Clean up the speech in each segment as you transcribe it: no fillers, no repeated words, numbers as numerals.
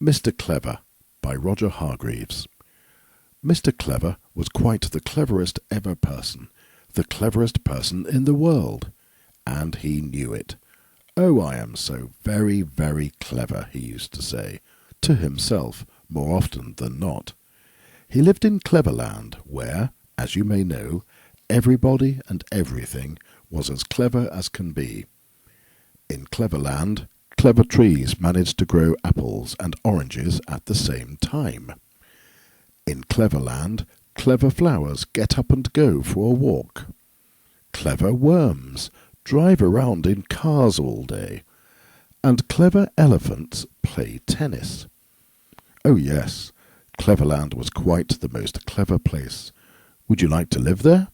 Mr. Clever by Roger Hargreaves. Mr. Clever was quite the cleverest ever person, the cleverest person in the world, and he knew it. "Oh, I am so very, very clever," he used to say, to himself more often than not. He lived in Cleverland, where, as you may know, everybody and everything was as clever as can be. In Cleverland, clever trees managed to grow apples and oranges at the same time. In Cleverland, clever flowers get up and go for a walk. Clever worms drive around in cars all day, and clever elephants play tennis. Oh yes, Cleverland was quite the most clever place. Would you like to live there?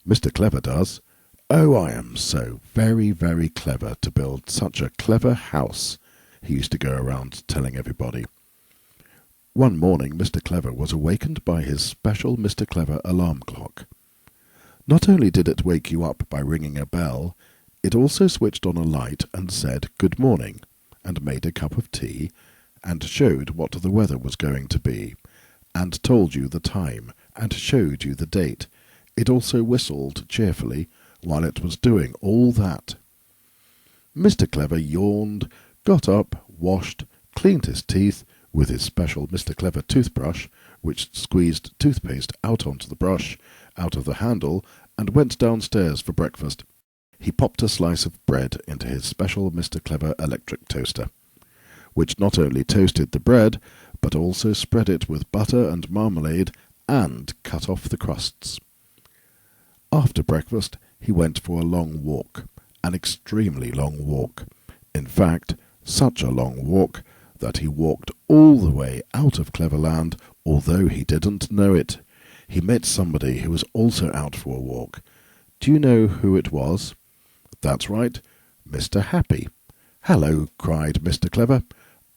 Mr. Clever does. "Oh, I am so very, very clever to build such a clever house," he used to go around telling everybody. One morning Mr. Clever was awakened by his special Mr. Clever alarm clock. Not only did it wake you up by ringing a bell, it also switched on a light and said "Good morning," and made a cup of tea, and showed what the weather was going to be, and told you the time, and showed you the date. It also whistled cheerfully while it was doing all that. Mr. Clever yawned, got up, washed, cleaned his teeth with his special Mr. Clever toothbrush, which squeezed toothpaste out onto the brush, out of the handle, and went downstairs for breakfast. He popped a slice of bread into his special Mr. Clever electric toaster, which not only toasted the bread, but also spread it with butter and marmalade, and cut off the crusts. After breakfast, he went for a long walk, an extremely long walk. In fact, such a long walk that he walked all the way out of Cleverland, although he didn't know it. He met somebody who was also out for a walk. Do you know who it was? That's right, Mr. Happy. "Hello," cried Mr. Clever.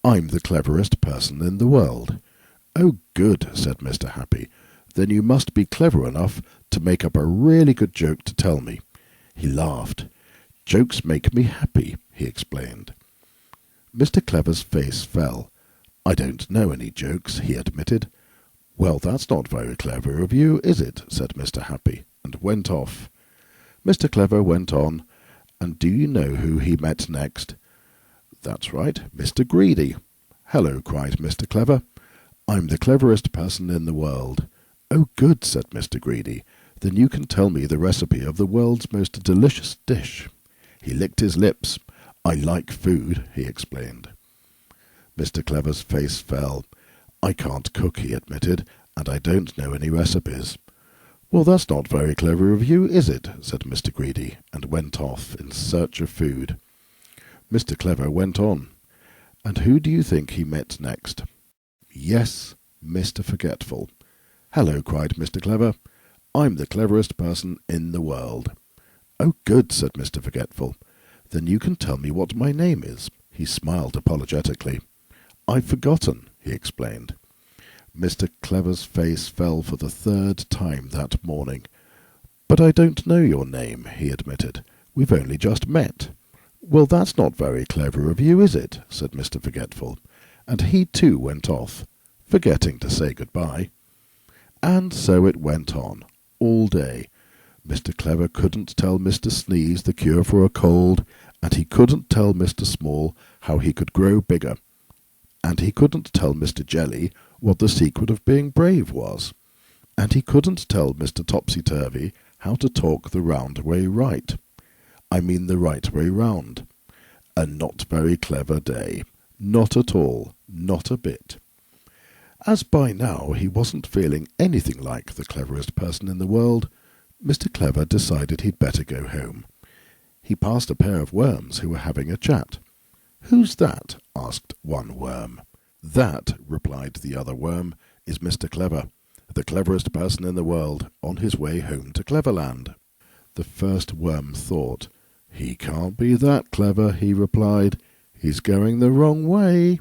"I'm the cleverest person in the world." "Oh, good," said Mr. Happy. "Then you must be clever enough to make up a really good joke to tell me." He laughed. "Jokes make me happy," he explained. Mr. Clever's face fell. "I don't know any jokes," he admitted. "Well, that's not very clever of you, is it?" said Mr. Happy, and went off. Mr. Clever went on, and do you know who he met next? That's right, Mr. Greedy. "Hello," cried Mr. Clever. "I'm the cleverest person in the world." "Oh, good," said Mr. Greedy. "Then you can tell me the recipe of the world's most delicious dish." He licked his lips. "I like food," he explained. Mr. Clever's face fell. "I can't cook," he admitted, "and I don't know any recipes." "Well, that's not very clever of you, is it?" said Mr. Greedy, and went off in search of food. Mr. Clever went on. And who do you think he met next? Yes, Mr. Forgetful. "Hello," cried Mr. Clever. "I'm the cleverest person in the world." "Oh, good," said Mr. Forgetful. "Then you can tell me what my name is." He smiled apologetically. "I've forgotten," he explained. Mr. Clever's face fell for the third time that morning. "But I don't know your name," he admitted. "We've only just met." "Well, that's not very clever of you, is it?" said Mr. Forgetful, and he too went off, forgetting to say good-bye. And so it went on, all day. Mr. Clever couldn't tell Mr. Sneeze the cure for a cold, and he couldn't tell Mr. Small how he could grow bigger, and he couldn't tell Mr. Jelly what the secret of being brave was, and he couldn't tell Mr. Topsy-Turvy how to talk the round way right. I mean the right way round. A not very clever day. Not at all. Not a bit. As by now he wasn't feeling anything like the cleverest person in the world, Mr. Clever decided he'd better go home. He passed a pair of worms who were having a chat. "Who's that?" asked one worm. "That," replied the other worm, "is Mr. Clever, the cleverest person in the world, on his way home to Cleverland." The first worm thought. "He can't be that clever," he replied. "He's going the wrong way."